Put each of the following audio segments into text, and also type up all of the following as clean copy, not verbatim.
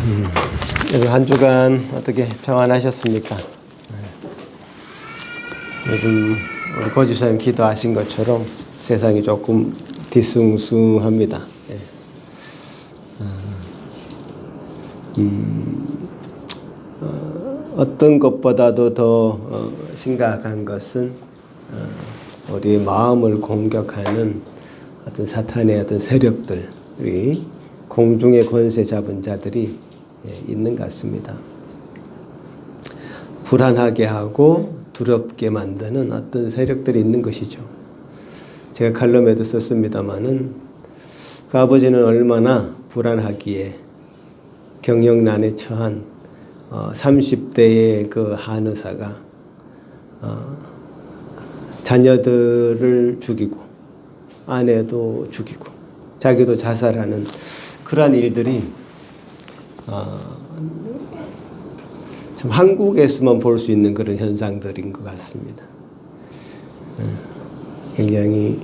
요즘 한 주간 어떻게 평안하셨습니까? 요즘 우리 고지사님 기도하신 것처럼 세상이 조금 뒤숭숭합니다. 어떤 것보다도 더 심각한 것은 우리의 마음을 공격하는 어떤 사탄의 어떤 세력들이 공중의 권세 잡은 자들이 있는 것 같습니다. 불안하게 하고 두렵게 만드는 어떤 세력들이 있는 것이죠. 제가 칼럼에도 썼습니다마는 그 아버지는 얼마나 불안하기에 경영난에 처한 30대의 그 한의사가 자녀들을 죽이고 아내도 죽이고 자기도 자살하는 그러한 일들이 참 한국에서만 볼 수 있는 그런 현상들인 것 같습니다. 굉장히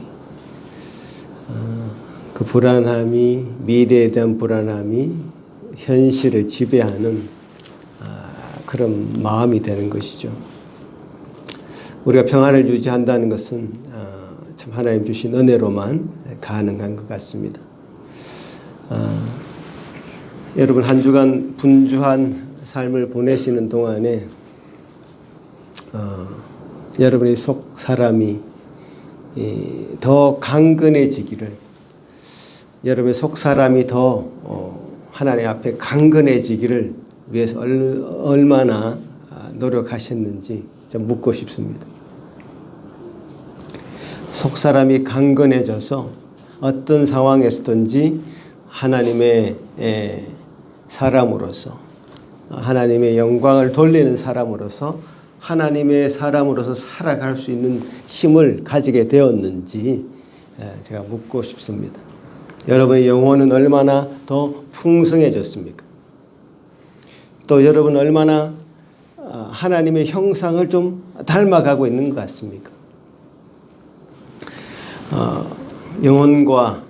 그 불안함이, 미래에 대한 불안함이 현실을 지배하는 그런 마음이 되는 것이죠. 우리가 평안을 유지한다는 것은 참 하나님 주신 은혜로만 가능한 것 같습니다. 여러분 한 주간 분주한 삶을 보내시는 동안에 여러분의 속 사람이 더 강건해지기를, 여러분의 속 사람이 더 하나님 앞에 강건해지기를 위해서 얼마나 노력하셨는지 좀 묻고 싶습니다. 속 사람이 강건해져서 어떤 상황에서든지 하나님의 사람으로서, 하나님의 영광을 돌리는 사람으로서, 하나님의 사람으로서 살아갈 수 있는 힘을 가지게 되었는지 제가 묻고 싶습니다. 여러분의 영혼은 얼마나 더 풍성해졌습니까? 또 여러분은 얼마나 하나님의 형상을 좀 닮아가고 있는 것 같습니까? 영혼과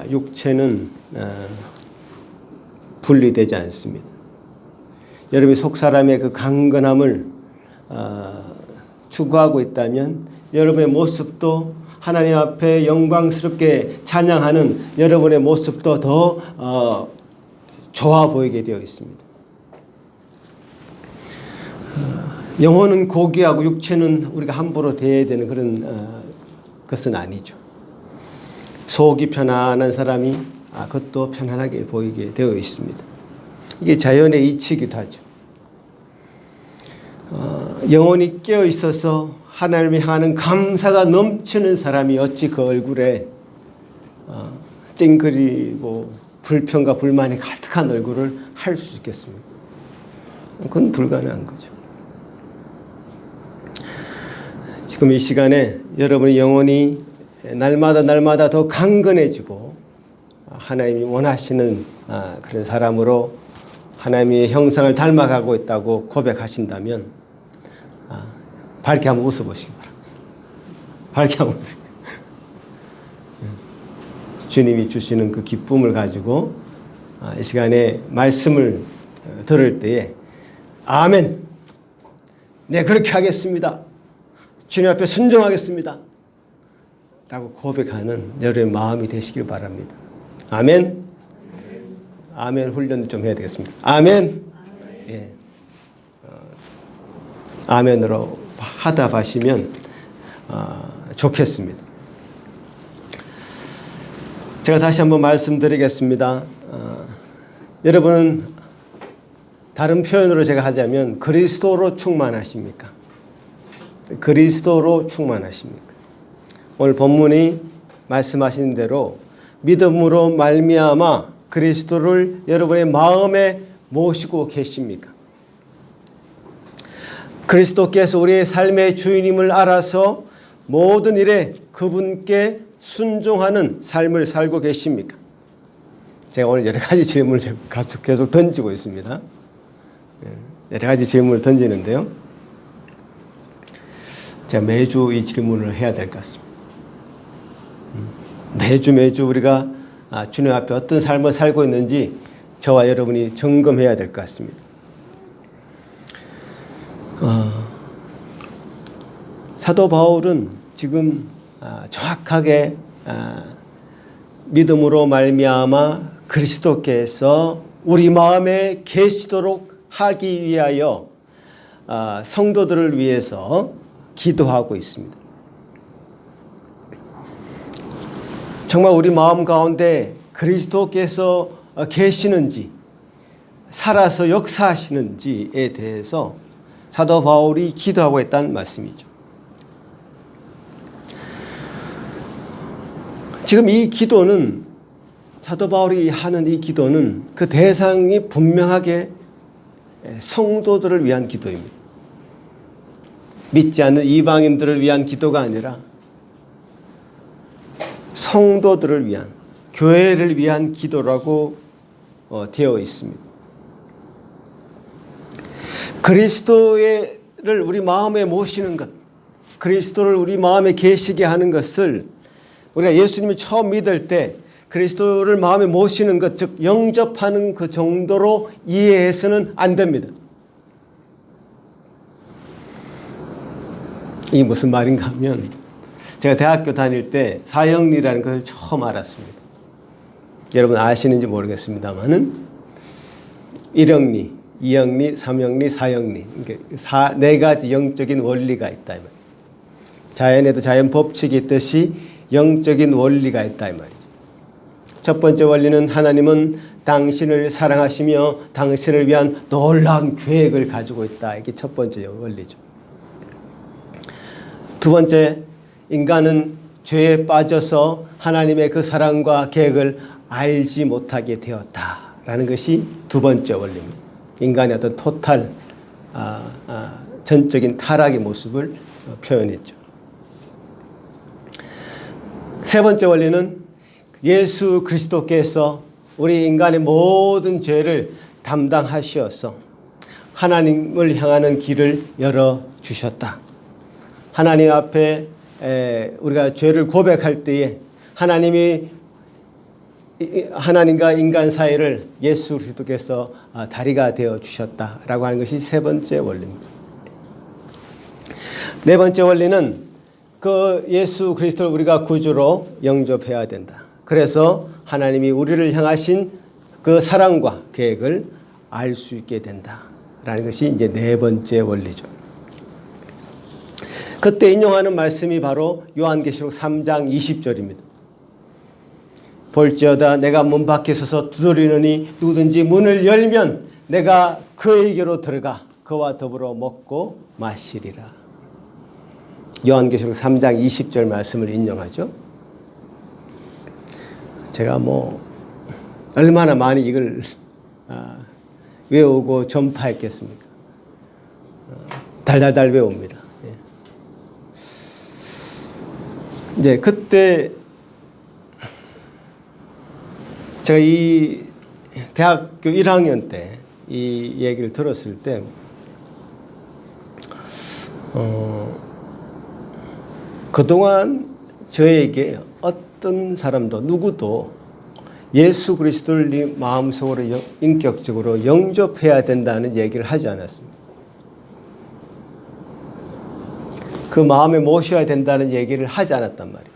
육체는 분리되지 않습니다. 여러분이 속사람의 그 강건함을 추구하고 있다면 여러분의 모습도 하나님 앞에 영광스럽게 찬양하는 여러분의 모습도 더 좋아 보이게 되어 있습니다. 영혼은 고귀하고 육체는 우리가 함부로 대해야 되는 그런 것은 아니죠. 속이 편안한 사람이 그것도 편안하게 보이게 되어 있습니다. 이게 자연의 이치이기도 하죠. 영혼이 깨어 있어서 하나님을 향하는 감사가 넘치는 사람이 어찌 그 얼굴에 찡그리고 불평과 불만이 가득한 얼굴을 할 수 있겠습니까? 그건 불가능한 거죠. 지금 이 시간에 여러분의 영혼이 날마다 더 강건해지고 하나님이 원하시는 그런 사람으로 하나님의 형상을 닮아가고 있다고 고백하신다면 밝게 한번 웃어보시기 바랍니다. 밝게 한번 웃으세요. 주님이 주시는 그 기쁨을 가지고 이 시간에 말씀을 들을 때에 아멘, 네 그렇게 하겠습니다, 주님 앞에 순종하겠습니다 라고 고백하는 여러분의 마음이 되시길 바랍니다. 아멘. 아멘 훈련도 좀 해야 되겠습니다. 아멘. 예. 아멘으로 하답하시면 좋겠습니다. 제가 다시 한번 말씀드리겠습니다. 여러분은 다른 표현으로 제가 하자면 그리스도로 충만하십니까? 그리스도로 충만하십니까? 오늘 본문이 말씀하신 대로 믿음으로 말미암아 그리스도를 여러분의 마음에 모시고 계십니까? 그리스도께서 우리의 삶의 주인임을 알아서 모든 일에 그분께 순종하는 삶을 살고 계십니까? 제가 오늘 여러 가지 질문을 계속 던지고 있습니다. 여러 가지 질문을 던지는데요. 제가 매주 이 질문을 해야 될 것 같습니다. 매주 우리가 주님 앞에 어떤 삶을 살고 있는지 저와 여러분이 점검해야 될 것 같습니다. 사도 바울은 지금 정확하게 믿음으로 말미암아 그리스도께서 우리 마음에 계시도록 하기 위하여 성도들을 위해서 기도하고 있습니다. 정말 우리 마음 가운데 그리스도께서 계시는지 살아서 역사하시는지에 대해서 사도 바울이 기도하고 있다는 말씀이죠. 지금 이 기도는 사도 바울이 하는 이 기도는 그 대상이 분명하게 성도들을 위한 기도입니다. 믿지 않는 이방인들을 위한 기도가 아니라 성도들을 위한, 교회를 위한 기도라고 되어 있습니다. 그리스도를 우리 마음에 모시는 것, 그리스도를 우리 마음에 계시게 하는 것을 우리가 예수님이 처음 믿을 때 그리스도를 마음에 모시는 것, 즉 영접하는 그 정도로 이해해서는 안 됩니다. 이게 무슨 말인가 하면 제가 대학교 다닐 때 사형리라는 것을 처음 알았습니다. 여러분 아시는지 모르겠습니다만은 1형리, 2형리, 3형리, 4형리 네 가지 영적인 원리가 있다 이 말이에요. 자연에도 자연 법칙이 있듯이 영적인 원리가 있다 이 말이죠. 첫 번째 원리는 하나님은 당신을 사랑하시며 당신을 위한 놀라운 계획을 가지고 있다. 이게 첫 번째 원리죠. 두 번째, 인간은 죄에 빠져서 하나님의 그 사랑과 계획을 알지 못하게 되었다라는 것이 두 번째 원리입니다. 인간의 어떤 토탈 전적인 타락의 모습을 표현했죠. 세 번째 원리는 예수 그리스도께서 우리 인간의 모든 죄를 담당하시어서 하나님을 향하는 길을 열어주셨다. 하나님 앞에 우리가 죄를 고백할 때에 하나님이 하나님과 인간 사이를 예수 그리스도께서 다리가 되어 주셨다라고 하는 것이 세 번째 원리입니다. 네 번째 원리는 그 예수 그리스도를 우리가 구주로 영접해야 된다. 그래서 하나님이 우리를 향하신 그 사랑과 계획을 알 수 있게 된다라는 것이 이제 네 번째 원리죠. 그때 인용하는 말씀이 바로 요한계시록 3장 20절입니다. 볼지어다 내가 문 밖에 서서 두드리느니 누구든지 문을 열면 내가 그에게로 들어가 그와 더불어 먹고 마시리라. 요한계시록 3장 20절 말씀을 인용하죠. 제가 얼마나 많이 이걸 외우고 전파했겠습니까? 달달달 외웁니다. 이제 그때 제가 이 대학교 1학년 때 이 얘기를 들었을 때 그동안 저에게 어떤 사람도 누구도 예수 그리스도를 네 마음속으로 인격적으로 영접해야 된다는 얘기를 하지 않았습니다. 그 마음에 모셔야 된다는 얘기를 하지 않았단 말이에요.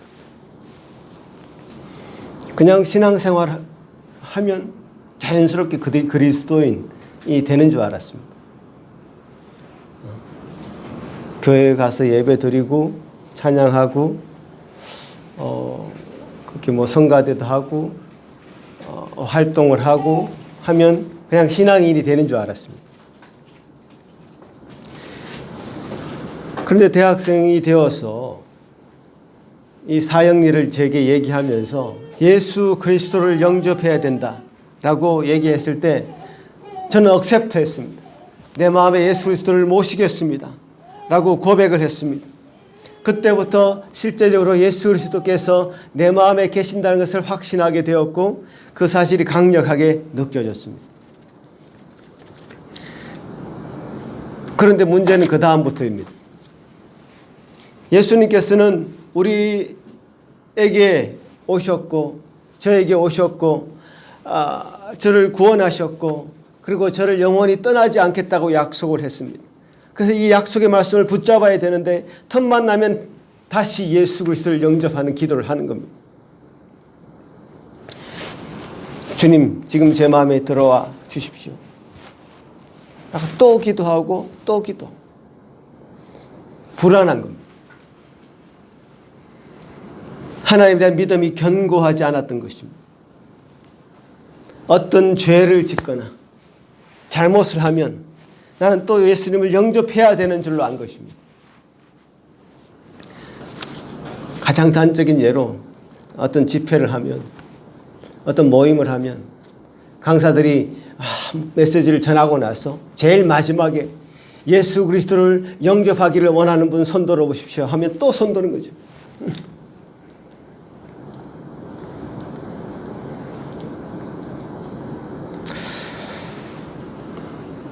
그냥 신앙생활 하면 자연스럽게 그리스도인이 되는 줄 알았습니다. 교회에 가서 예배 드리고 찬양하고 그렇게 성가대도 하고 활동을 하고 하면 그냥 신앙인이 되는 줄 알았습니다. 그런데 대학생이 되어서 이 사형리를 제게 얘기하면서 예수 그리스도를 영접해야 된다라고 얘기했을 때 저는 억셉트했습니다. 내 마음에 예수 그리스도를 모시겠습니다 라고 고백을 했습니다. 그때부터 실제적으로 예수 그리스도께서 내 마음에 계신다는 것을 확신하게 되었고 그 사실이 강력하게 느껴졌습니다. 그런데 문제는 그 다음부터입니다. 예수님께서는 우리에게 오셨고 저에게 오셨고 저를 구원하셨고 그리고 저를 영원히 떠나지 않겠다고 약속을 했습니다. 그래서 이 약속의 말씀을 붙잡아야 되는데 틈만 나면 다시 예수 그리스도를 영접하는 기도를 하는 겁니다. 주님, 지금 제 마음에 들어와 주십시오. 또 기도하고 또 기도. 불안한 겁니다. 하나님에 대한 믿음이 견고하지 않았던 것입니다. 어떤 죄를 짓거나 잘못을 하면 나는 또 예수님을 영접해야 되는 줄로 안 것입니다. 가장 단적인 예로 어떤 집회를 하면 어떤 모임을 하면 강사들이 메시지를 전하고 나서 제일 마지막에 예수 그리스도를 영접하기를 원하는 분 손 들어보십시오 하면 또 손 드는 거죠.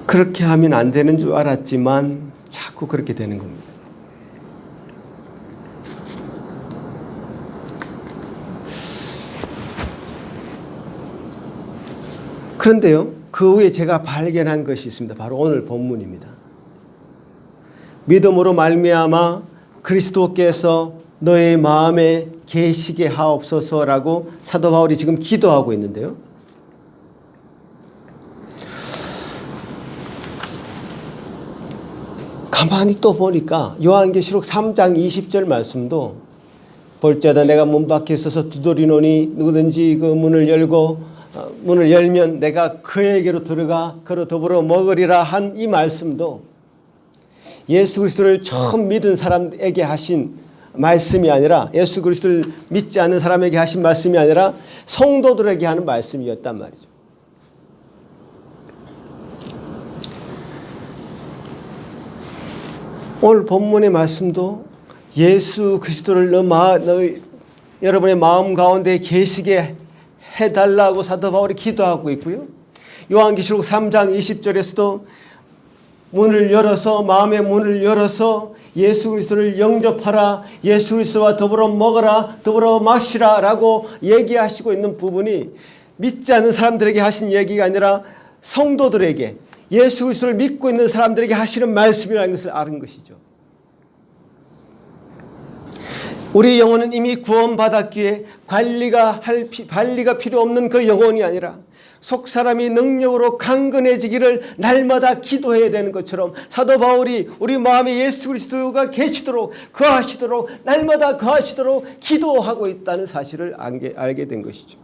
그렇게 하면 안 되는 줄 알았지만 자꾸 그렇게 되는 겁니다. 그런데요, 그 후에 제가 발견한 것이 있습니다. 바로 오늘 본문입니다. 믿음으로 말미암아 그리스도께서 너의 마음에 계시게 하옵소서라고 사도 바울이 지금 기도하고 있는데요. 가만히 또 보니까 요한계시록 3장 20절 말씀도 볼지어다 내가 문 밖에 있어서 두드리노니 누구든지 그 문을 열면 내가 그에게로 들어가 그로 더불어 먹으리라 한 이 말씀도 예수 그리스도를 처음 믿은 사람에게 하신 말씀이 아니라 예수 그리스도를 믿지 않는 사람에게 하신 말씀이 아니라 성도들에게 하는 말씀이었단 말이죠. 오늘 본문의 말씀도 예수 그리스도를 여러분의 마음 가운데 계시게 해달라고 사도 바울이 기도하고 있고요. 요한계시록 3장 20절에서도 문을 열어서 마음의 문을 열어서 예수 그리스도를 영접하라, 예수 그리스도와 더불어 먹어라, 더불어 마시라 라고 얘기하시고 있는 부분이 믿지 않는 사람들에게 하신 얘기가 아니라 성도들에게 예수 그리스도를 믿고 있는 사람들에게 하시는 말씀이라는 것을 아는 것이죠. 우리 영혼은 이미 구원받았기에 관리가 필요 없는 그 영혼이 아니라 속 사람이 능력으로 강건해지기를 날마다 기도해야 되는 것처럼 사도 바울이 우리 마음에 예수 그리스도가 계시도록 거하시도록 날마다 거하시도록 기도하고 있다는 사실을 알게 된 것이죠.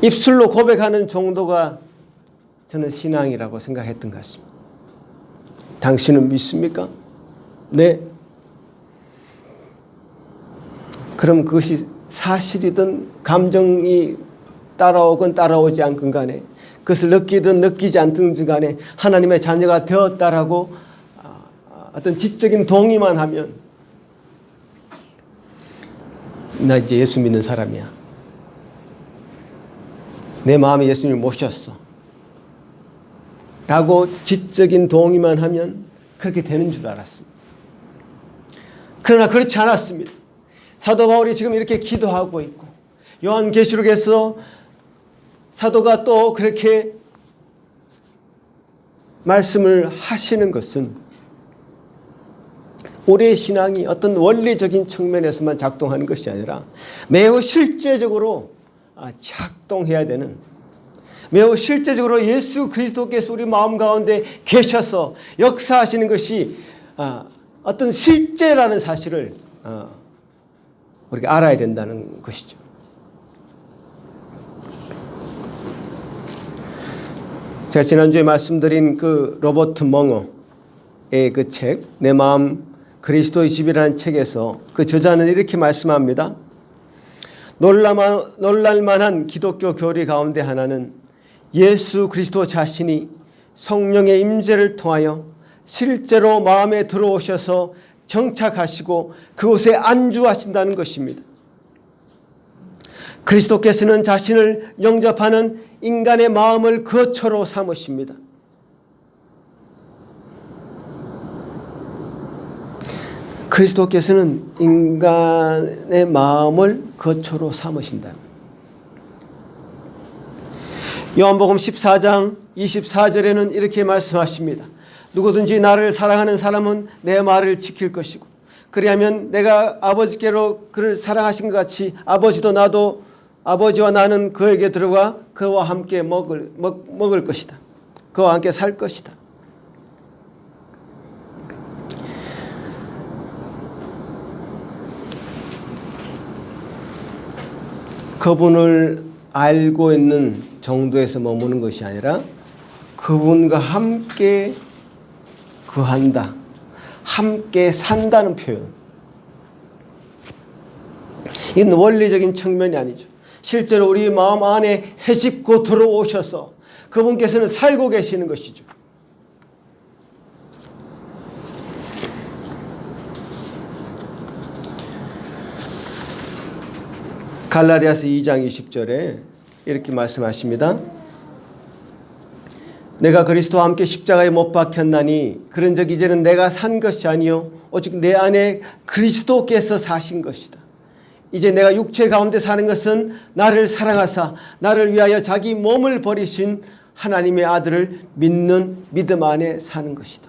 입술로 고백하는 정도가 저는 신앙이라고 생각했던 것 같습니다. 당신은 믿습니까? 네. 그럼 그것이 사실이든 감정이 따라오건 따라오지 않건 간에 그것을 느끼든 느끼지 않든 간에 하나님의 자녀가 되었다라고 어떤 지적인 동의만 하면 나 이제 예수 믿는 사람이야. 내 마음에 예수님을 모셨어. 라고 지적인 동의만 하면 그렇게 되는 줄 알았습니다. 그러나 그렇지 않았습니다. 사도 바울이 지금 이렇게 기도하고 있고 요한계시록에서 사도가 또 그렇게 말씀을 하시는 것은 우리의 신앙이 어떤 원리적인 측면에서만 작동하는 것이 아니라 매우 실제적으로 작동해야 되는 매우 실제적으로 예수 그리스도께서 우리 마음 가운데 계셔서 역사하시는 것이 어떤 실제라는 사실을 우리가 알아야 된다는 것이죠. 제가 지난주에 말씀드린 그 로버트 멍어의 그 책, 내 마음 그리스도의 집이라는 책에서 그 저자는 이렇게 말씀합니다. 놀랄만한 기독교 교리 가운데 하나는 예수 그리스도 자신이 성령의 임재를 통하여 실제로 마음에 들어오셔서 정착하시고 그곳에 안주하신다는 것입니다. 그리스도께서는 자신을 영접하는 인간의 마음을 거처로 삼으십니다. 그리스도께서는 인간의 마음을 거처로 삼으신다. 요한복음 14장 24절에는 이렇게 말씀하십니다. 누구든지 나를 사랑하는 사람은 내 말을 지킬 것이고, 그리하면 내가 아버지께로 그를 사랑하신 것 같이 아버지도 나도 아버지와 나는 그에게 들어가 그와 함께 먹을 것이다. 그와 함께 살 것이다. 그분을 알고 있는 정도에서 머무는 것이 아니라 그분과 함께 거한다, 함께 산다는 표현. 이건 원리적인 측면이 아니죠. 실제로 우리 마음 안에 헤집고 들어오셔서 그분께서는 살고 계시는 것이죠. 갈라디아서 2장 20절에 이렇게 말씀하십니다. 내가 그리스도와 함께 십자가에 못 박혔나니 그런즉 이제는 내가 산 것이 아니요 오직 내 안에 그리스도께서 사신 것이다. 이제 내가 육체 가운데 사는 것은 나를 사랑하사 나를 위하여 자기 몸을 버리신 하나님의 아들을 믿는 믿음 안에 사는 것이다.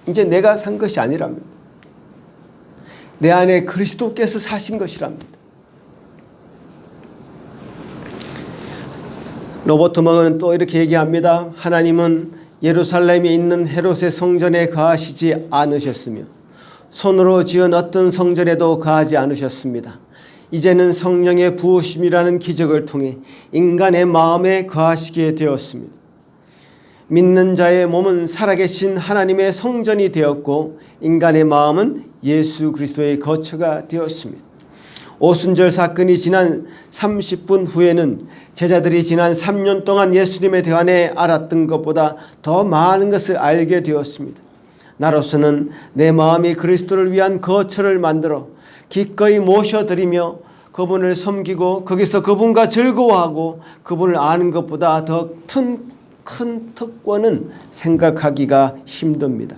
이제 내가 산 것이 아니랍니다. 내 안에 그리스도께서 사신 것이랍니다. 로버트 멍은 또 이렇게 얘기합니다. 하나님은 예루살렘에 있는 헤롯의 성전에 거하시지 않으셨으며 손으로 지은 어떤 성전에도 거하지 않으셨습니다. 이제는 성령의 부으심이라는 기적을 통해 인간의 마음에 거하시게 되었습니다. 믿는 자의 몸은 살아계신 하나님의 성전이 되었고 인간의 마음은 예수 그리스도의 거처가 되었습니다. 오순절 사건이 지난 30분 후에는 제자들이 지난 3년 동안 예수님에 대해 알았던 것보다 더 많은 것을 알게 되었습니다. 나로서는 내 마음이 그리스도를 위한 거처를 만들어 기꺼이 모셔드리며 그분을 섬기고 거기서 그분과 즐거워하고 그분을 아는 것보다 더 큰 특권은 생각하기가 힘듭니다.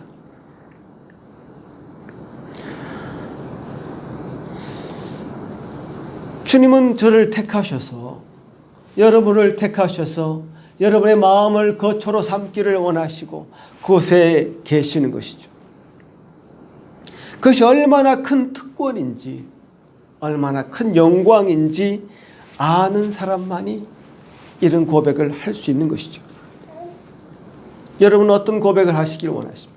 주님은 저를 택하셔서 여러분을 택하셔서 여러분의 마음을 거처로 삼기를 원하시고 그곳에 계시는 것이죠. 그것이 얼마나 큰 특권인지 얼마나 큰 영광인지 아는 사람만이 이런 고백을 할 수 있는 것이죠. 여러분은 어떤 고백을 하시기를 원하십니까?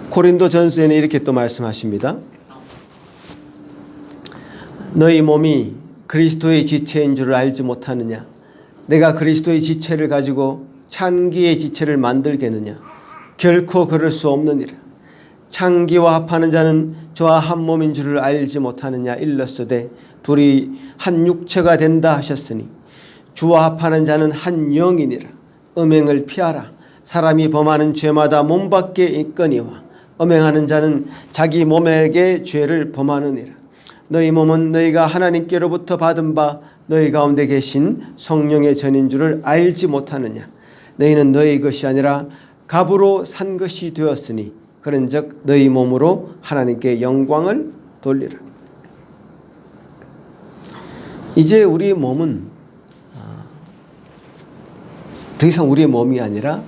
고린도전서에는 이렇게 또 말씀하십니다. 너희 몸이 그리스도의 지체인 줄을 알지 못하느냐? 내가 그리스도의 지체를 가지고 창기의 지체를 만들겠느냐? 결코 그럴 수 없느니라. 창기와 합하는 자는 저와 한 몸인 줄을 알지 못하느냐? 일렀으되 둘이 한 육체가 된다 하셨으니 주와 합하는 자는 한 영이니라. 음행을 피하라. 사람이 범하는 죄마다 몸 밖에 있거니와 음행하는 자는 자기 몸에게 죄를 범하느니라. 너희 몸은 너희가 하나님께로부터 받은 바 너희 가운데 계신 성령의 전인 줄을 알지 못하느냐? 너희는 너희 것이 아니라 값으로 산 것이 되었으니 그런즉 너희 몸으로 하나님께 영광을 돌리라. 이제 우리 몸은 더 이상 우리의 몸이 아니라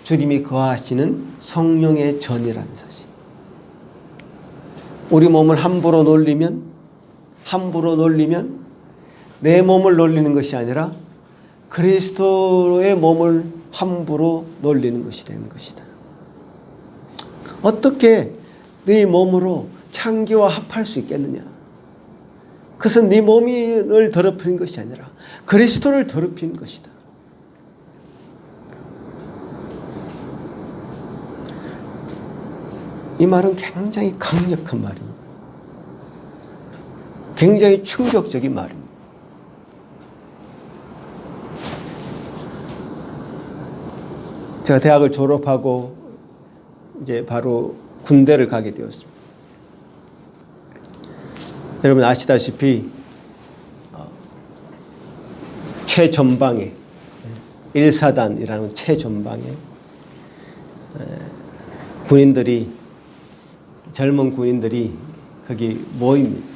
주님이 거하시는 성령의 전이라는 사실. 우리 몸을 함부로 놀리면 내 몸을 놀리는 것이 아니라 그리스도의 몸을 함부로 놀리는 것이 되는 것이다. 어떻게 네 몸으로 창기와 합할 수 있겠느냐? 그것은 네 몸을 더럽히는 것이 아니라 그리스도를 더럽히는 것이다. 이 말은 굉장히 강력한 말입니다. 굉장히 충격적인 말입니다. 제가 대학을 졸업하고 이제 바로 군대를 가게 되었습니다. 여러분 아시다시피 최전방에 1사단이라는 최전방에 군인들이, 젊은 군인들이 거기 모입니다.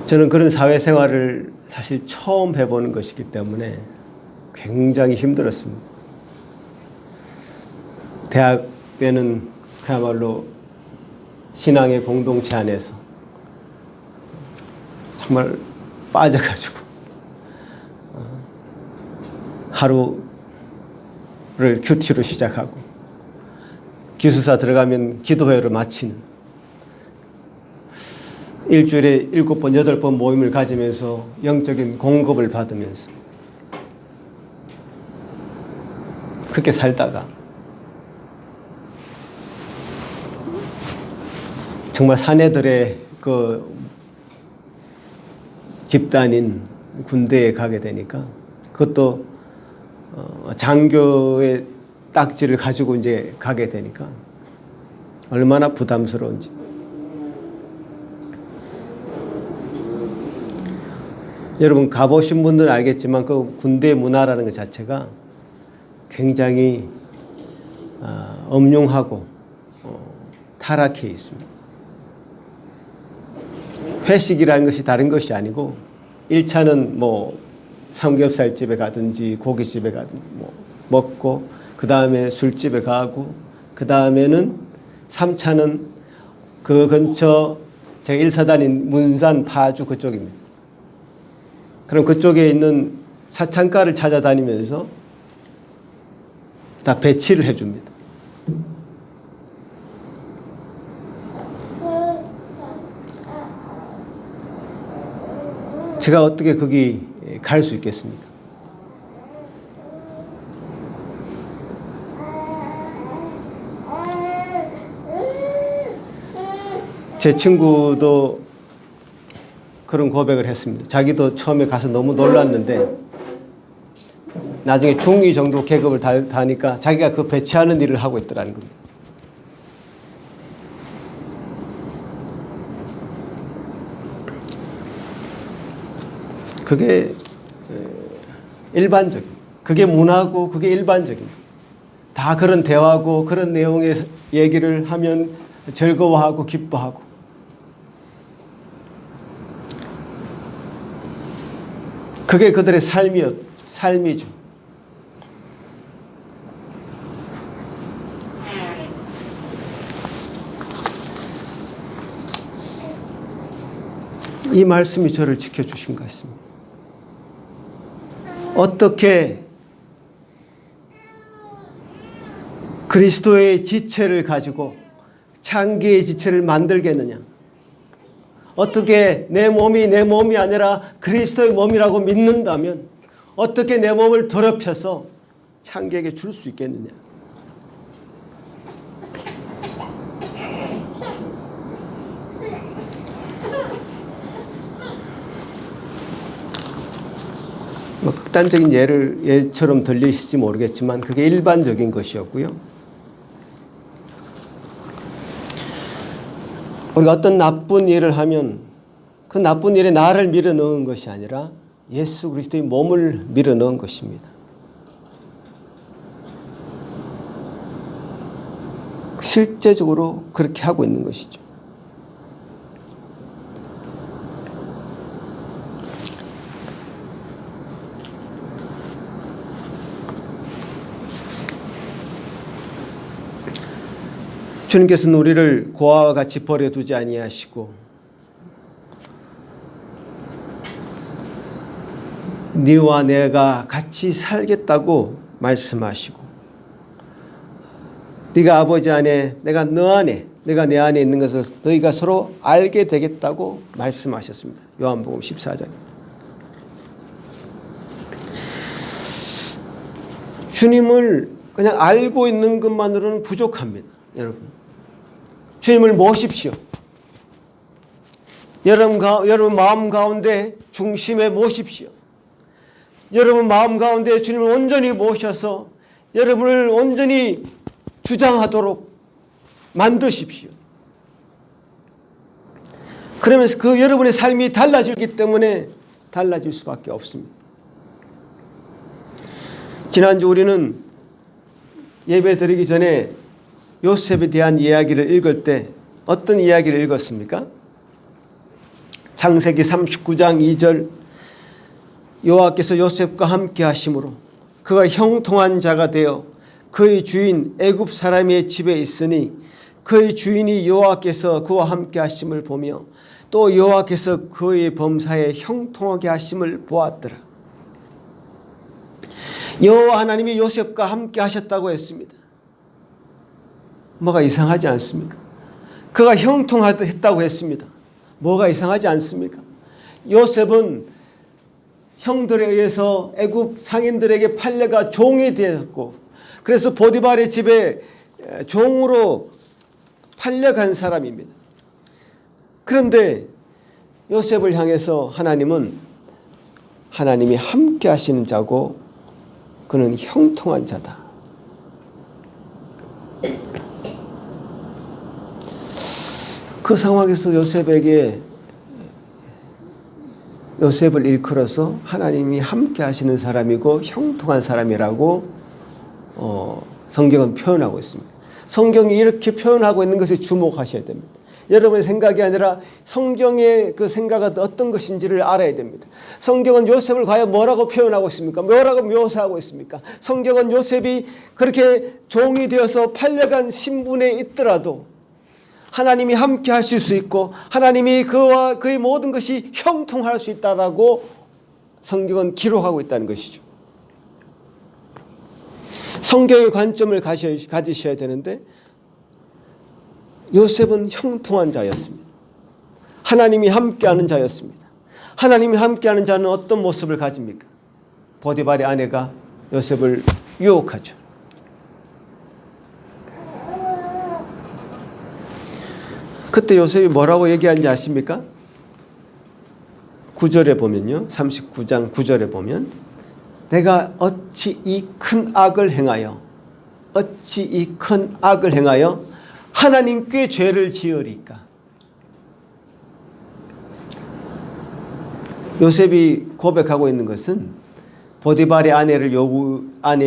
저는 그런 사회생활을 사실 처음 해보는 것이기 때문에 굉장히 힘들었습니다. 대학 때는 그야말로 신앙의 공동체 안에서 정말 빠져가지고 하루를 큐티로 시작하고 기숙사 들어가면 기도회를 마치는, 일주일에 7번, 8번 모임을 가지면서 영적인 공급을 받으면서 그렇게 살다가 정말 사내들의 그 집단인 군대에 가게 되니까 그것도 장교의 딱지를 가지고 이제 가게 되니까 얼마나 부담스러운지. 여러분 가보신 분들은 알겠지만 그 군대 문화라는 것 자체가 굉장히 엄중하고 타락해 있습니다. 회식이라는 것이 다른 것이 아니고 1차는 뭐 삼겹살집에 가든지 고깃집에 가든지 뭐 먹고, 그 다음에 술집에 가고, 그 다음에는 3차는 그 근처 제가 1사단인 문산 파주 그쪽입니다. 그럼 그쪽에 있는 사창가를 찾아다니면서 다 배치를 해줍니다. 제가 어떻게 거기 갈 수 있겠습니까? 제 친구도 그런 고백을 했습니다. 자기도 처음에 가서 너무 놀랐는데 나중에 중2 정도 계급을 다니까 자기가 그 배치하는 일을 하고 있더라는 겁니다. 그게 일반적인, 그게 문화고 그게 일반적입니다. 다 그런 대화고 그런 내용의 얘기를 하면 즐거워하고 기뻐하고. 그게 그들의 삶이죠. 이 말씀이 저를 지켜주신 것 같습니다. 어떻게 그리스도의 지체를 가지고 창기의 지체를 만들겠느냐? 어떻게 내 몸이 아니라 그리스도의 몸이라고 믿는다면 어떻게 내 몸을 더럽혀서 창기에게 줄 수 있겠느냐? 뭐 극단적인 예처럼 들리실지 모르겠지만 그게 일반적인 것이었고요. 우리가 어떤 나쁜 일을 하면 그 나쁜 일에 나를 밀어넣은 것이 아니라 예수 그리스도의 몸을 밀어넣은 것입니다. 실제적으로 그렇게 하고 있는 것이죠. 주님께서는 우리를 고아와 같이 버려두지 아니하시고 네와 내가 같이 살겠다고 말씀하시고, 네가 아버지 안에 내가 너 안에 내가 내 안에 있는 것을 너희가 서로 알게 되겠다고 말씀하셨습니다. 요한복음 14장. 주님을 그냥 알고 있는 것만으로는 부족합니다. 여러분, 주님을 모십시오. 여러분 마음 가운데 중심에 모십시오. 여러분 마음 가운데 주님을 온전히 모셔서 여러분을 온전히 주장하도록 만드십시오. 그러면서 그 여러분의 삶이 달라지기 때문에 달라질 수밖에 없습니다. 지난주 우리는 예배 드리기 전에 요셉에 대한 이야기를 읽을 때 어떤 이야기를 읽었습니까? 창세기 39장 2절, 여호와께서 요셉과 함께 하심으로 그가 형통한 자가 되어 그의 주인 애굽 사람의 집에 있으니 그의 주인이 여호와께서 그와 함께 하심을 보며 또 여호와께서 그의 범사에 형통하게 하심을 보았더라. 여호와 하나님이 요셉과 함께 하셨다고 했습니다. 뭐가 이상하지 않습니까? 그가 형통했다고 했습니다. 뭐가 이상하지 않습니까? 요셉은 형들에 의해서 애굽 상인들에게 팔려가 종이 되었고, 그래서 보디발의 집에 종으로 팔려간 사람입니다. 그런데 요셉을 향해서 하나님은 하나님이 함께 하시는 자고 그는 형통한 자다. 그 상황에서 요셉을 일컬어서 하나님이 함께 하시는 사람이고 형통한 사람이라고 성경은 표현하고 있습니다. 성경이 이렇게 표현하고 있는 것에 주목하셔야 됩니다. 여러분의 생각이 아니라 성경의 그 생각은 어떤 것인지를 알아야 됩니다. 성경은 요셉을 과연 뭐라고 표현하고 있습니까? 뭐라고 묘사하고 있습니까? 성경은 요셉이 그렇게 종이 되어서 팔려간 신분에 있더라도 하나님이 함께 하실 수 있고 하나님이 그와 그의 모든 것이 형통할 수 있다라고 성경은 기록하고 있다는 것이죠. 성경의 관점을 가지셔야 되는데 요셉은 형통한 자였습니다. 하나님이 함께하는 자였습니다. 하나님이 함께하는 자는 어떤 모습을 가집니까? 보디발의 아내가 요셉을 유혹하죠. 그때 요셉이 뭐라고 얘기하는지 아십니까? 9절에 보면요. 39장 9절에 보면 내가 어찌 이 큰 악을 행하여 하나님께 죄를 지으리까. 요셉이 고백하고 있는 것은 보디발의 아내의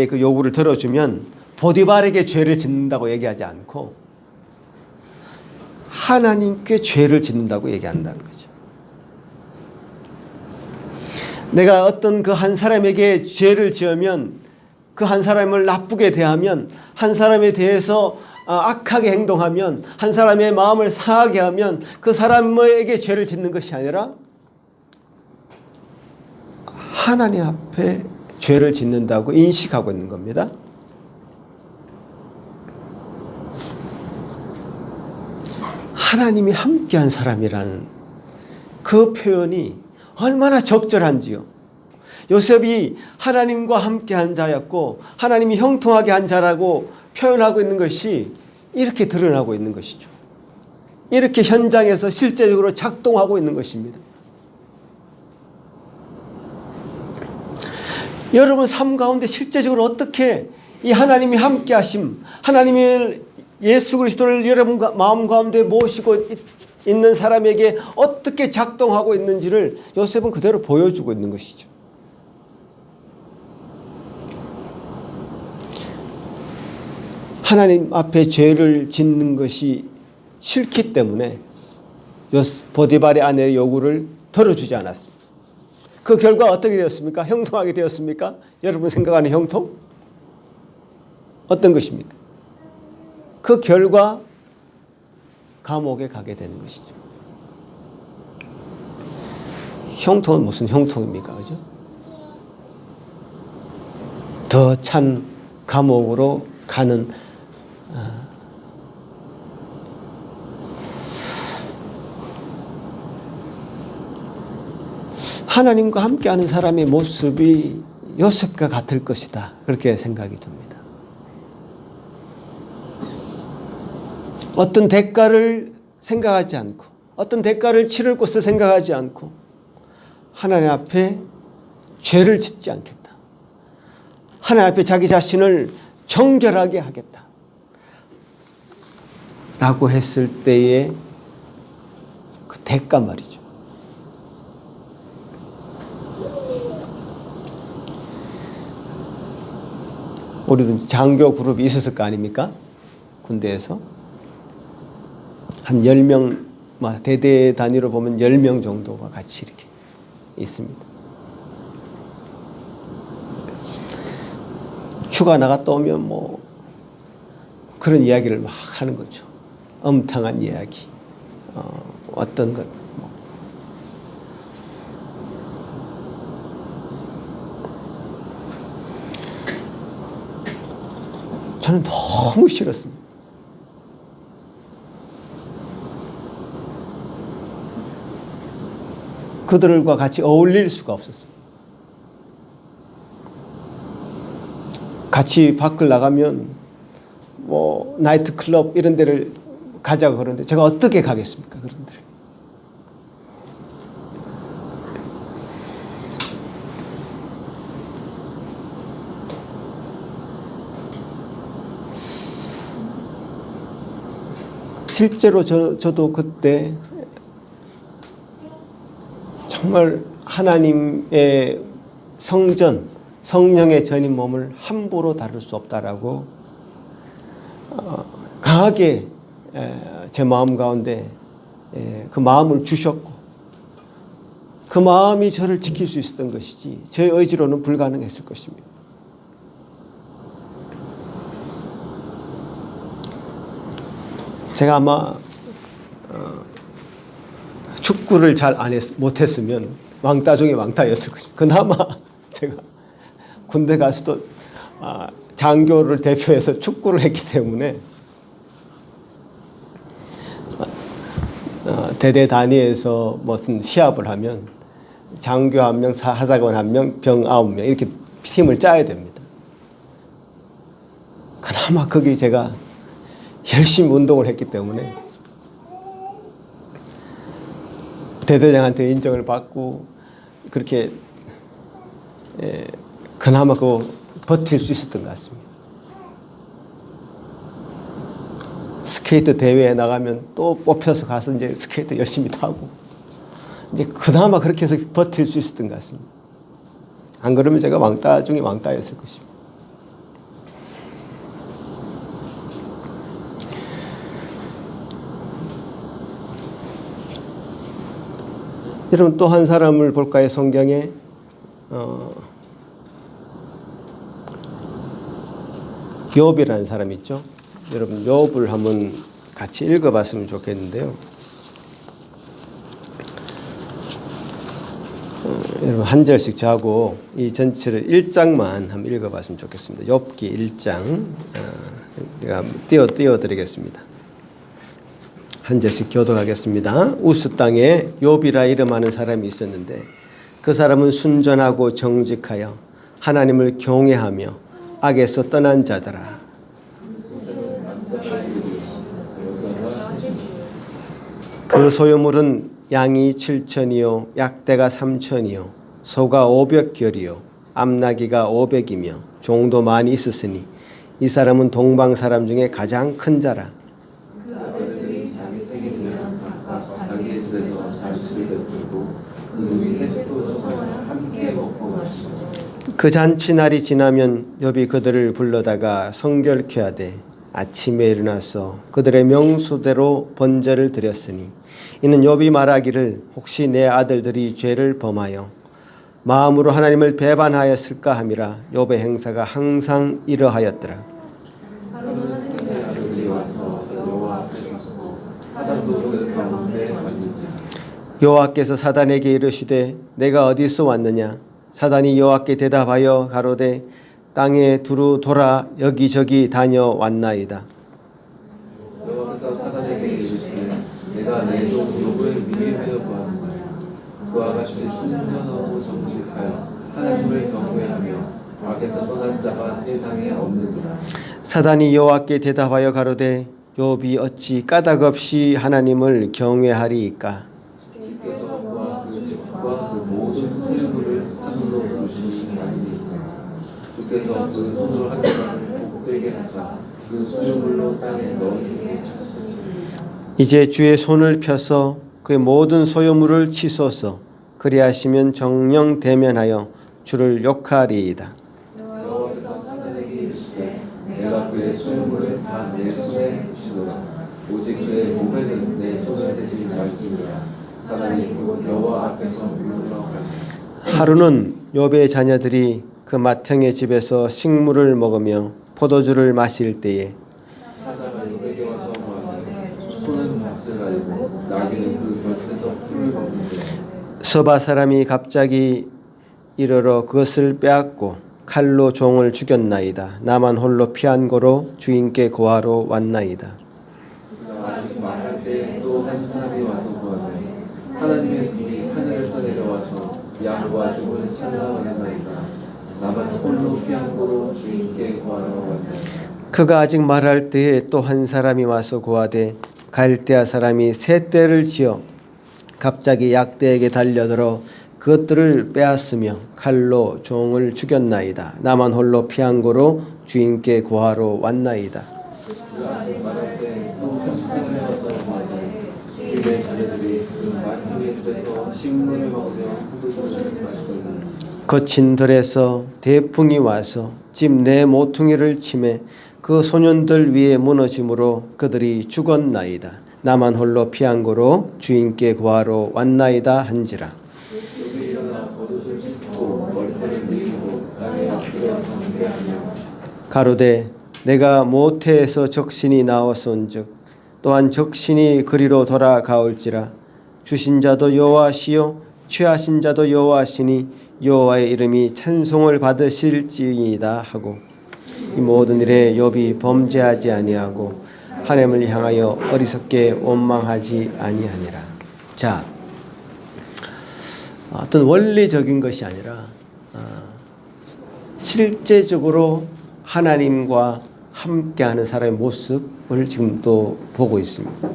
그 요구를 들어주면 보디발에게 죄를 짓는다고 얘기하지 않고 하나님께 죄를 짓는다고 얘기한다는 거죠. 내가 어떤 그 한 사람에게 죄를 지으면 그 한 사람을 나쁘게 대하면 한 사람에 대해서 악하게 행동하면 한 사람의 마음을 상하게 하면 그 사람에게 죄를 짓는 것이 아니라 하나님 앞에 죄를 짓는다고 인식하고 있는 겁니다. 하나님이 함께한 사람이라는 그 표현이 얼마나 적절한지요. 요셉이 하나님과 함께한 자였고 하나님이 형통하게 한 자라고 표현하고 있는 것이 이렇게 드러나고 있는 것이죠. 이렇게 현장에서 실제적으로 작동하고 있는 것입니다. 여러분 삶 가운데 실제적으로 어떻게 이 하나님이 함께하심, 하나님의 예수 그리스도를 여러분 마음 가운데 모시고 있는 사람에게 어떻게 작동하고 있는지를 요셉은 그대로 보여주고 있는 것이죠. 하나님 앞에 죄를 짓는 것이 싫기 때문에 보디발의 아내의 요구를 들어주지 않았습니다. 그 결과 어떻게 되었습니까? 형통하게 되었습니까? 여러분 생각하는 형통? 어떤 것입니까? 그 결과 감옥에 가게 되는 것이죠. 형통은 무슨 형통입니까? 그죠? 더 찬 감옥으로 가는 하나님과 함께하는 사람의 모습이 요셉과 같을 것이다. 그렇게 생각이 듭니다. 어떤 대가를 생각하지 않고 어떤 대가를 치를 것을 생각하지 않고 하나님 앞에 죄를 짓지 않겠다. 하나님 앞에 자기 자신을 정결하게 하겠다. 라고 했을 때에 대가 말이죠. 우리도 장교 그룹이 있었을 거 아닙니까? 군대에서. 한 10명, 대대 단위로 보면 10명 정도가 같이 이렇게 있습니다. 휴가 나갔다 오면 그런 이야기를 막 하는 거죠. 엄탕한 이야기. 어떤 것. 저는 너무 싫었습니다. 그들과 같이 어울릴 수가 없었습니다. 같이 밖을 나가면 나이트클럽 이런 데를 가자고 그러는데 제가 어떻게 가겠습니까? 그런 데를. 실제로 저도 그때 정말 하나님의 성전, 성령의 전인 몸을 함부로 다룰 수 없다라고 강하게 제 마음 가운데 그 마음을 주셨고 그 마음이 저를 지킬 수 있었던 것이지 제 의지로는 불가능했을 것입니다. 제가 아마 축구를 잘 못했으면 왕따 중에 왕따였을 것입니다. 그나마 제가 군대 가서도 장교를 대표해서 축구를 했기 때문에 대대 단위에서 무슨 시합을 하면 장교 1명, 하사관 1명, 병 9명 이렇게 팀을 짜야 됩니다. 그나마 거기 제가 열심히 운동을 했기 때문에 대대장한테 인정을 받고 그렇게 그나마 그거 버틸 수 있었던 것 같습니다. 스케이트 대회에 나가면 또 뽑혀서 가서 이제 스케이트 열심히 타고 이제 그나마 그렇게 해서 버틸 수 있었던 것 같습니다. 안 그러면 제가 왕따 중에 왕따였을 것입니다. 여러분 또 한 사람을 볼까요? 성경에 욥이라는 사람이 있죠. 여러분 욥을 한번 같이 읽어봤으면 좋겠는데요. 여러분 한 절씩 자고 이 전체를 1장만 한번 읽어봤으면 좋겠습니다. 욥기 1장 제가 띄워드리겠습니다. 한 절씩 교독하겠습니다. 우스 땅에 욥이라 이름하는 사람이 있었는데 그 사람은 순전하고 정직하여 하나님을 경외하며 악에서 떠난 자더라. 그 소유물은 양이 7천이요 약대가 3천이요 소가 500결이요 암나귀가 500이며 종도 많이 있었으니 이 사람은 동방 사람 중에 가장 큰 자라. 그 아들들이 자기 생일이면 각각 자기의 집에서 잔치를 베풀고 그 위세 식도정을 함께 먹고 마시고 그 잔치날이 지나면 욥이 그들을 불러다가 성결케 하되 아침에 일어나서 그들의 명수대로 번제를 드렸으니 이는 욥이 말하기를 혹시 내 아들들이 죄를 범하여 마음으로 하나님을 배반하였을까 함이라. 욥의 행사가 항상 이러하였더라. 하루는 하나님의 아들들이 와서 여호와 앞에 섰고 사단도 그 가운데 왔는지 여호와께서 사단에게 이르시되 내가 어디서 왔느냐. 사단이 여호와께 대답하여 가로되 땅에 두루 돌아 여기저기 다녀왔나이다. 여호와께서 사단에게 이르시되 내가 내 종 욥을 위하여 보았노라. 그와 같이 순전하고 정직하여 하나님을 경외하며 악에서 떠난 자가 세상에 없느니라. 사단이 여호와께 대답하여 가로되 욥이 어찌 까닭없이 하나님을 경외하리이까. 주께서 그와 그 집과 그 모든 소유물을 산으로 부르시니 아니니까. 주께서 그 손으로 한 것을 복되게 하사 그 소유물로 땅에 넣으시게 하셨으니 이제 주의 손을 펴서 그의 모든 소유물을 치소서. 그리하시면 정령 대면하여 주를 욕하리이다. 여호와께서 사단에게 이르시되 내가 그의 소유물을 다 내 손에 붙이노라. 오직 그의 몸에는 내 손을 대지 말지니라. 사단이 곧 여호와 앞에서 물러가니. 하루는 욥의 자녀들이 그 맏형의 집에서 식물을 먹으며 포도주를 마실 때에 사자가 욥에게 와서 말하되 소는 밭을 가지고 나귀는 그 곁에서 풀을 먹는데 서바 사람이 갑자기 이르러 그것을 빼앗고 칼로 종을 죽였나이다. 나만 홀로 피한 고로 주인께 고하러 왔나이다. 그가 아직 말할 때 또 한 사람이 와서 구하되 하나님의 불이 하늘에서 내려와서 양과 종을 살라하나이다. 나만 홀로 피한 고로 주인께 구하러 왔나이다. 그가 아직 말할 때에 또 한 사람이 와서 고하되 갈대아 사람이 새 떼를 지어 갑자기 약대에게 달려들어 그것들을 빼앗으며 칼로 종을 죽였나이다. 나만 홀로 피한 고로 주인께 고하러 왔나이다. 그가 아직 말할 때 또 한 사람이 와서 구하되 주인의 자녀들이 그 맏형의 집에서 식물을 먹으며 포도주를 마시더니 거친 들에서 대풍이 와서 집 내 모퉁이를 치매 그 소년들 위에 무너짐으로 그들이 죽었나이다. 나만 홀로 피한 고로 주인께 구하러 왔나이다 한지라. 욥이 일어나 겉옷을 찢고 머리털을 밀고 땅에 엎드려 경배하며 가로되 내가 모태에서 적신이 나왔은즉 또한 적신이 그리로 돌아가올지라. 주신 자도 여호와시요 취하신 자도 여호와시니 여호와의 이름이 찬송을 받으실지이다 하고 이 모든 일에 욥이 범죄하지 아니하고 하나님을 향하여 어리석게 원망하지 아니하니라. 자, 어떤 원리적인 것이 아니라 실제적으로 하나님과 함께하는 사람의 모습을 지금 또 보고 있습니다.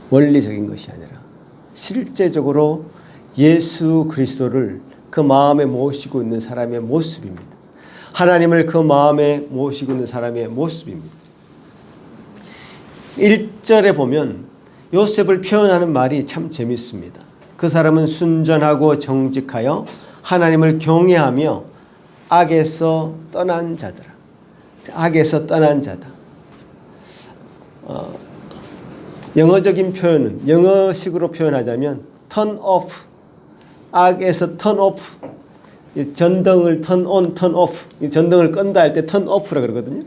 원리적인 것이 아니라 실제적으로 예수 그리스도를 그 마음에 모시고 있는 사람의 모습입니다. 하나님을 그 마음에 모시고 있는 사람의 모습입니다. 1절에 보면 요셉을 표현하는 말이 참 재밌습니다. 그 사람은 순전하고 정직하여 하나님을 경외하며 악에서 떠난 자들아. 악에서 떠난 자다. 영어적인 표현은 영어식으로 표현하자면 turn off. 악에서 turn off. 전등을 turn on, turn off. 전등을 끈다 할 때 turn off라 그러거든요.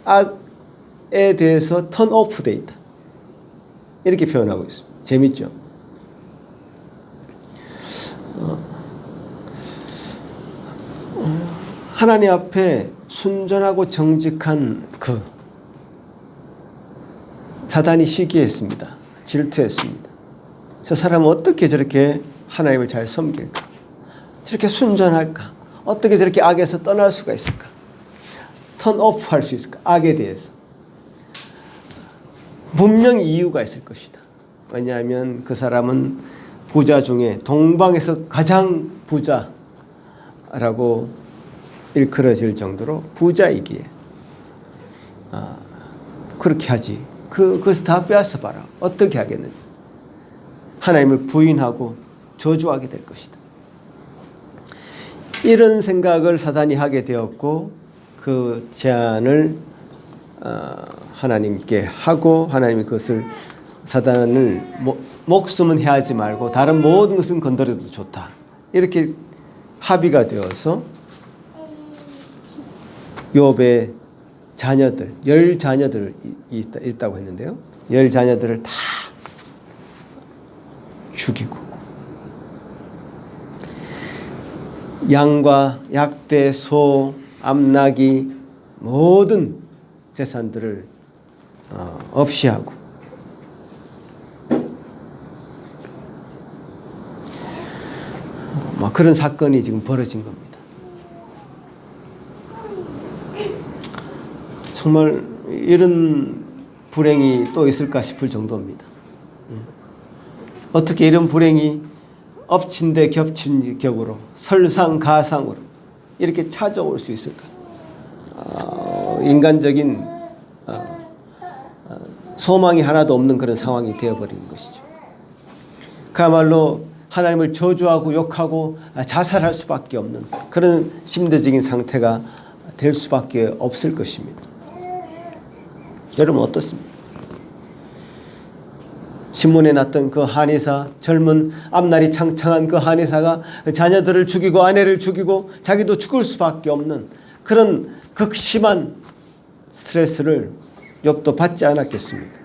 악에 대해서 turn off 돼 있다. 이렇게 표현하고 있습니다. 재밌죠? 하나님 앞에 순전하고 정직한 그 사단이 시기했습니다. 질투했습니다. 저 사람은 어떻게 저렇게 하나님을 잘 섬길까? 저렇게 순전할까? 어떻게 저렇게 악에서 떠날 수가 있을까? 턴 오프 할 수 있을까? 악에 대해서. 분명히 이유가 있을 것이다. 왜냐하면 그 사람은 부자 중에 동방에서 가장 부자라고 일컬어질 정도로 부자이기에 그렇게 하지. 그것을 다 빼앗아 봐라. 어떻게 하겠느냐. 하나님을 부인하고 저주하게 될 것이다. 이런 생각을 사단이 하게 되었고 그 제안을 하나님께 하고 하나님이 그것을 사단을 목숨은 해하지 말고 다른 모든 것은 건드려도 좋다. 이렇게 합의가 되어서 욥의 자녀들, 10자녀들 있다고 했는데요. 10자녀들을 다 죽이고 양과 약대, 소, 암나귀 모든 재산들을 없이 하고 그런 사건이 지금 벌어진 겁니다. 정말 이런 불행이 또 있을까 싶을 정도입니다. 어떻게 이런 불행이 엎친 데 겹친 격으로 설상가상으로 이렇게 찾아올 수 있을까? 인간적인 소망이 하나도 없는 그런 상황이 되어버리는 것이죠. 그야말로 하나님을 저주하고 욕하고 자살할 수밖에 없는 그런 심리적인 상태가 될 수밖에 없을 것입니다. 여러분 어떻습니까? 신문에 났던 그 한의사, 젊은 앞날이 창창한 그 한의사가 자녀들을 죽이고 아내를 죽이고 자기도 죽을 수밖에 없는 그런 극심한 스트레스를 욥도 받지 않았겠습니까?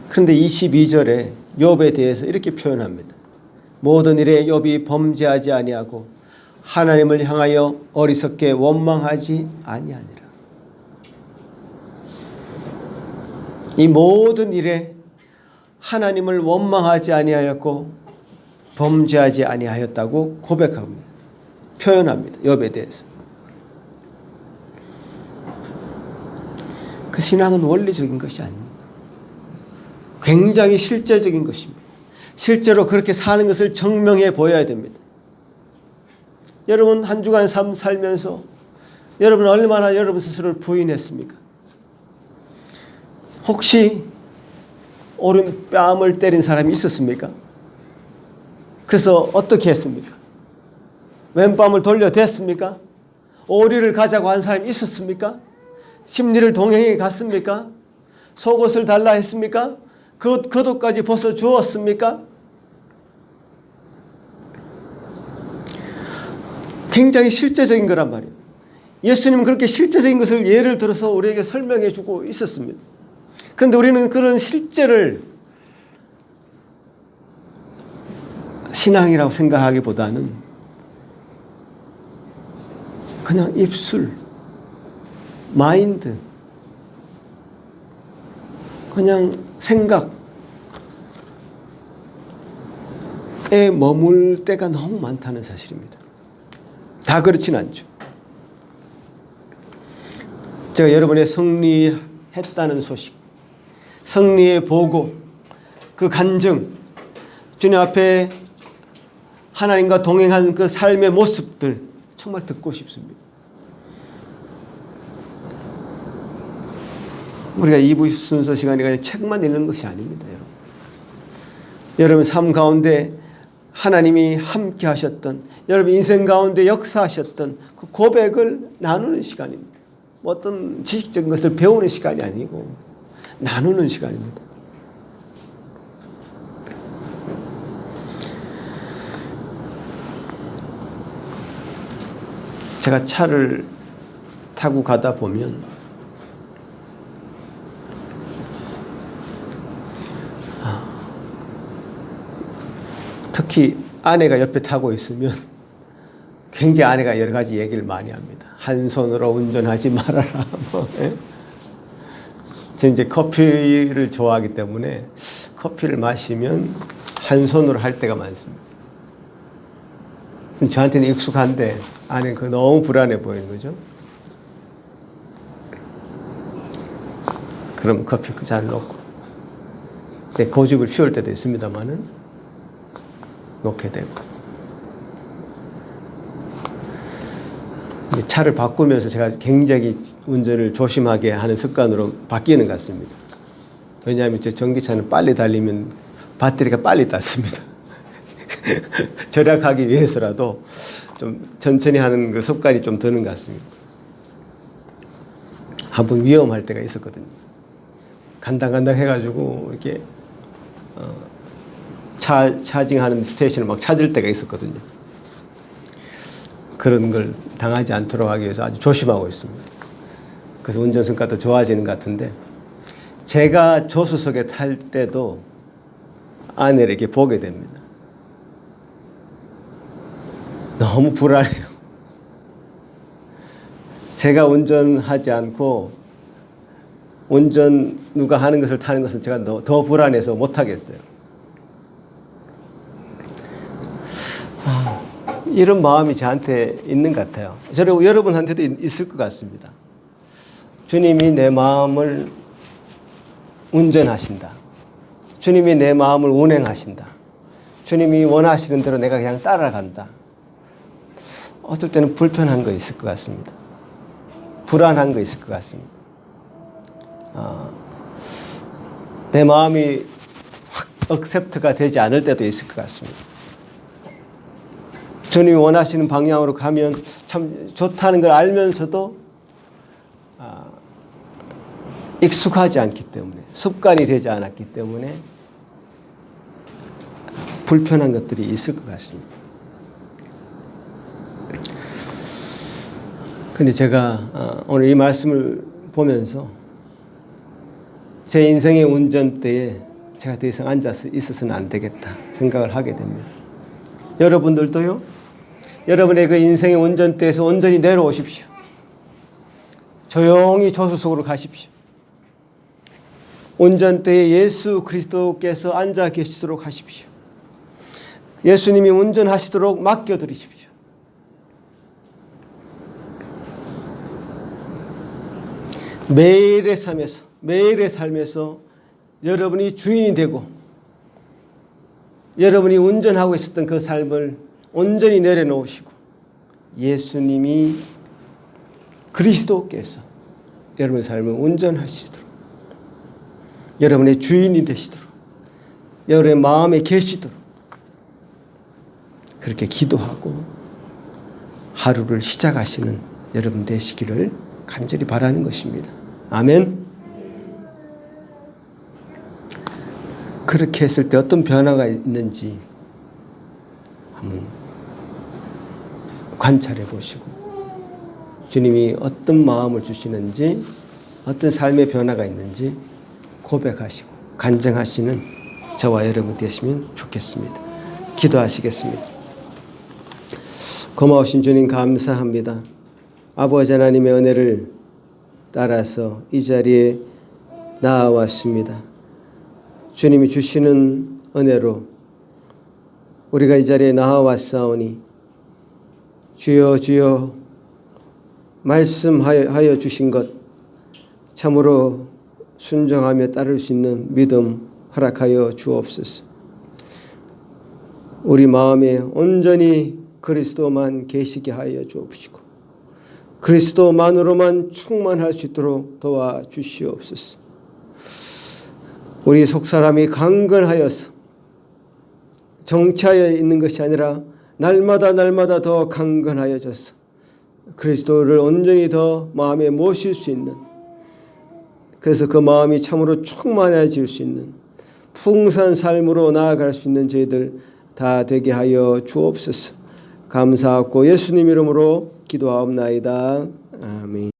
그런데 22절에 욥에 대해서 이렇게 표현합니다. 모든 일에 욥이 범죄하지 아니하고 하나님을 향하여 어리석게 원망하지 아니하니라. 이 모든 일에 하나님을 원망하지 아니하였고 범죄하지 아니하였다고 고백합니다. 표현합니다. 욥에 대해서. 그 신앙은 원리적인 것이 아닙니다. 굉장히 실제적인 것입니다. 실제로 그렇게 사는 것을 증명해 보여야 됩니다. 여러분 한 주간 삶 살면서 여러분 얼마나 여러분 스스로를 부인했습니까? 혹시 오른뺨을 때린 사람이 있었습니까? 그래서 어떻게 했습니까? 왼뺨을 돌려댔습니까? 오리를 가자고 한 사람이 있었습니까? 심리를 동행해 갔습니까? 속옷을 달라 했습니까? 그 겉옷까지 벗어 주었습니까? 굉장히 실제적인 거란 말이에요. 예수님은 그렇게 실제적인 것을 예를 들어서 우리에게 설명해 주고 있었습니다. 그런데 우리는 그런 실제를 신앙이라고 생각하기보다는 그냥 입술, 마인드, 그냥 생각에 머물 때가 너무 많다는 사실입니다. 다 그렇진 않죠. 제가 여러분의 승리했다는 소식, 승리의 보고, 그 간증, 주님 앞에 하나님과 동행한 그 삶의 모습들 정말 듣고 싶습니다. 우리가 2부 순서 시간에 책만 읽는 것이 아닙니다. 여러분 삶 가운데 하나님이 함께 하셨던, 여러분 인생 가운데 역사하셨던 그 고백을 나누는 시간입니다. 뭐 어떤 지식적인 것을 배우는 시간이 아니고 나누는 시간입니다. 제가 차를 타고 가다 보면 특히 아내가 옆에 타고 있으면 굉장히 아내가 여러 가지 얘기를 많이 합니다. 한 손으로 운전하지 말아라. 저는 이제 커피를 좋아하기 때문에 커피를 마시면 한 손으로 할 때가 많습니다. 저한테는 익숙한데 아내는 그거 너무 불안해 보이는 거죠. 그럼 커피 그 잔을 놓고 고집을 피울 때도 있습니다만은 놓게 되고, 차를 바꾸면서 제가 굉장히 운전을 조심하게 하는 습관으로 바뀌는 것 같습니다. 왜냐하면 제 전기차는 빨리 달리면 배터리가 빨리 닳습니다. 절약하기 위해서라도 좀 천천히 하는 그 습관이 좀 드는 것 같습니다. 한번 위험할 때가 있었거든요. 간당간당 해가지고 이렇게 차징하는 스테이션을 막 찾을 때가 있었거든요. 그런 걸 당하지 않도록 하기 위해서 아주 조심하고 있습니다. 그래서 운전 성과도 좋아지는 것 같은데, 제가 조수석에 탈 때도 아내를 이렇게 보게 됩니다. 너무 불안해요. 제가 운전하지 않고 운전 누가 하는 것을 타는 것은 제가 더 불안해서 못하겠어요. 이런 마음이 저한테 있는 것 같아요. 여러분한테도 있을 것 같습니다. 주님이 내 마음을 운전하신다. 주님이 내 마음을 운행하신다. 주님이 원하시는 대로 내가 그냥 따라간다. 어떨 때는 불편한 거 있을 것 같습니다. 불안한 거 있을 것 같습니다. 내 마음이 확 억셉트가 되지 않을 때도 있을 것 같습니다. 주님이 원하시는 방향으로 가면 참 좋다는 걸 알면서도 익숙하지 않기 때문에, 습관이 되지 않았기 때문에 불편한 것들이 있을 것 같습니다. 근데 제가 오늘 이 말씀을 보면서 제 인생의 운전대에 제가 더 이상 앉아서 있어서는 안 되겠다 생각을 하게 됩니다. 여러분들도요, 여러분의 그 인생의 운전대에서 온전히 내려오십시오. 조용히 조수석으로 가십시오. 운전대에 예수 그리스도께서 앉아 계시도록 하십시오. 예수님이 운전하시도록 맡겨드리십시오. 매일의 삶에서 여러분이 주인이 되고 여러분이 운전하고 있었던 그 삶을 온전히 내려놓으시고 예수님이 그리스도께서 여러분의 삶을 운전하시도록, 여러분의 주인이 되시도록, 여러분의 마음에 계시도록 그렇게 기도하고 하루를 시작하시는 여러분 되시기를 간절히 바라는 것입니다. 아멘. 그렇게 했을 때 어떤 변화가 있는지 한번 관찰해 보시고 주님이 어떤 마음을 주시는지, 어떤 삶의 변화가 있는지 고백하시고 간증하시는 저와 여러분 되시면 좋겠습니다. 기도하시겠습니다. 고마우신 주님 감사합니다. 아버지 하나님의 은혜를 따라서 이 자리에 나아왔습니다. 주님이 주시는 은혜로 우리가 이 자리에 나아왔사오니 주여 주여 말씀하여 주신 것 참으로 순종하며 따를 수 있는 믿음 허락하여 주옵소서. 우리 마음에 온전히 그리스도만 계시게 하여 주옵시고 그리스도만으로만 충만할 수 있도록 도와주시옵소서. 우리 속사람이 강건하여서 정치하여 있는 것이 아니라 날마다 더 강건하여져서 그리스도를 온전히 더 마음에 모실 수 있는, 그래서 그 마음이 참으로 충만해질 수 있는 풍성한 삶으로 나아갈 수 있는 저희들 다 되게 하여 주옵소서. 감사하고 예수님 이름으로 기도하옵나이다. 아멘.